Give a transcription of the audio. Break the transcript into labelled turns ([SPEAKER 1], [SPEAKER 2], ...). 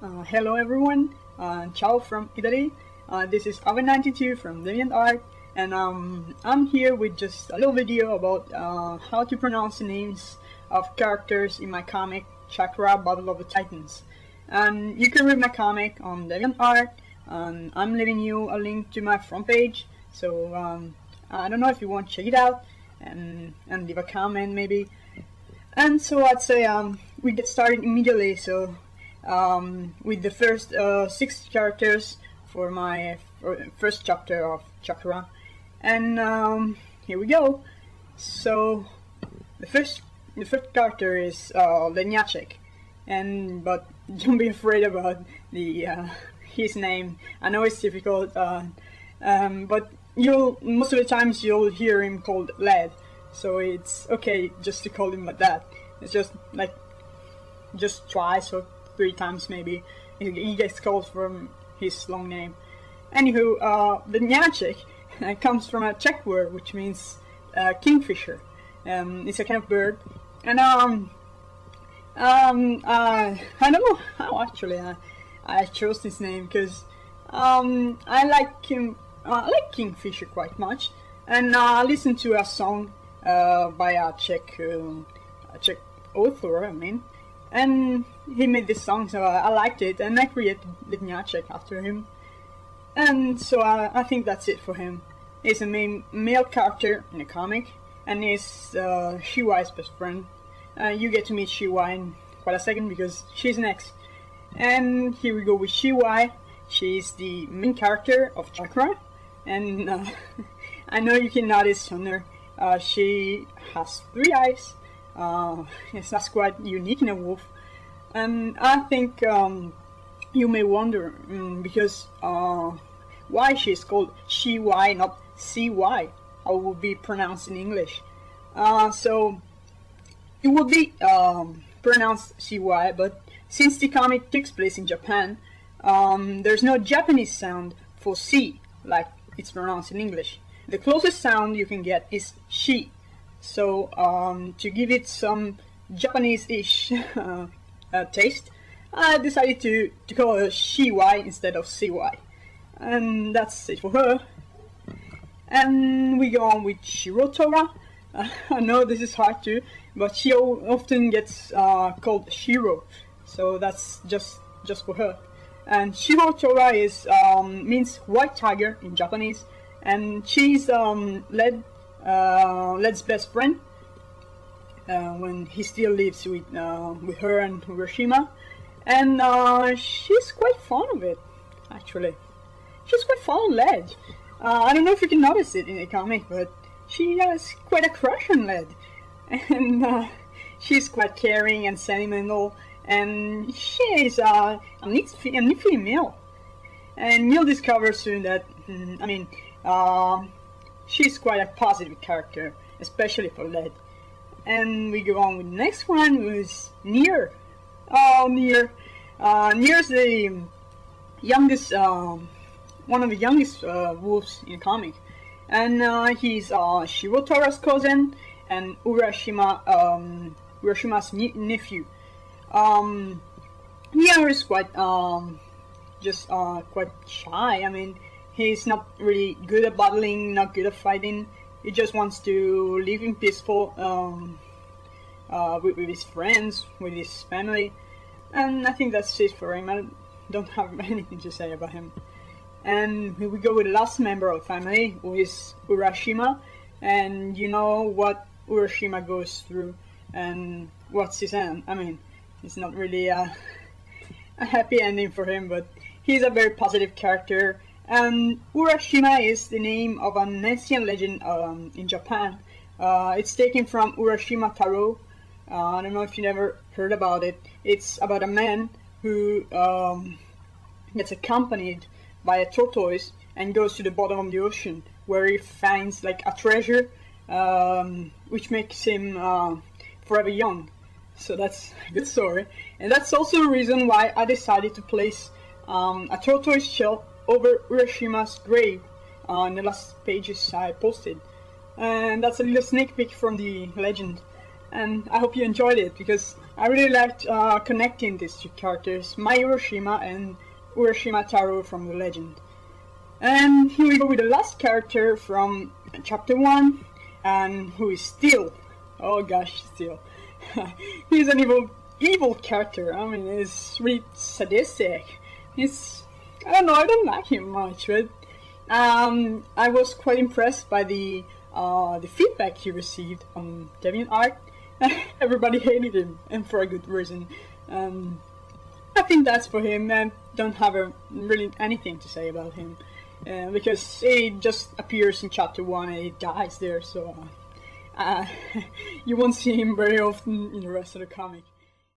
[SPEAKER 1] Hello everyone, ciao from Italy. This is Ave92 from DeviantArt, and I'm here with just a little video about how to pronounce the names of characters in my comic Chakra, Battle of the Titans. And you can read my comic on DeviantArt, and I'm leaving you a link to my front page, so I don't know if you want to check it out and leave a comment maybe. And so I'd say we get started immediately. So with the first 6 characters for my first chapter of Chakra, and here we go. So the first character is Lenc, but don't be afraid about the his name. I know it's difficult, but most of the times you'll hear him called Led. So it's okay just to call him like that. It's just twice or 3 times maybe he gets called from his long name. Anywho, the Lenc comes from a Czech word which means kingfisher. It's a kind of bird, and I don't know how actually I chose this name, because I like kingfisher quite much, and I listened to a song by a Czech author, and he made this song, so I liked it, and I created Lenc after him, and so I think that's it for him. He's a male character in the comic, and he's Shiwai's best friend. You get to meet Shiwai in quite a second because she's next. And here we go with Shiwai. She's the main character of Chakra, and I know you can notice on her. She has 3 eyes. Yes, that's quite unique in a wolf. And I think you may wonder because why she's called Shiwai, not CY, how it would be pronounced in English. So it would be pronounced CY, but since the comic takes place in Japan, there's no Japanese sound for C like it's pronounced in English. The closest sound you can get is she. So to give it some Japanese-ish taste, I decided to call her Shiwai instead of CY. And that's it for her. And we go on with Shirotora. I know this is hard too, but she often gets called Shiro, so that's just for her. And Shirotora means white tiger in Japanese, and she's Led's best friend when he still lives with her and Urashima, and she's quite fond of it. Actually, she's quite fond of Led. I don't know if you can notice it in the comic, but she has quite a crush on Led, and she's quite caring and sentimental, and she is a neat female. And you'll discover soon that she's quite a positive character, especially for Led. And we go on with the next one, who is Nier. Oh, Nier. Nier's the youngest, one of the youngest wolves in the comic. And he's Shirotora's cousin and Urashima's nephew. Nier is quite quite shy. He's not really good at battling, not good at fighting. He just wants to live in peaceful with his friends, with his family, and I think that's it for him. I don't have anything to say about him. And here we go with the last member of the family, who is Urashima, and you know what Urashima goes through and what's his end. It's not really a happy ending for him, but he's a very positive character. And Urashima is the name of an ancient legend in Japan. It's taken from Urashima Taro. I don't know if you never heard about it. It's about a man who gets accompanied by a tortoise and goes to the bottom of the ocean, where he finds like a treasure, which makes him forever young. So that's a good story, and that's also the reason why I decided to place a tortoise shell over Urashima's grave on the last pages I posted. And that's a little sneak peek from the legend. and I hope you enjoyed it, because I really liked connecting these two characters, my Urashima and Urashima Taro from the legend. And here we go with the last character from chapter 1, and who is still, oh gosh, still, he's an evil character. I mean, he's really sadistic. I don't know, I don't like him much, but I was quite impressed by the feedback he received on DeviantArt. Everybody hated him, and for a good reason. I think that's for him. I don't have really anything to say about him, because he just appears in chapter 1 and he dies there, so you won't see him very often in the rest of the comic.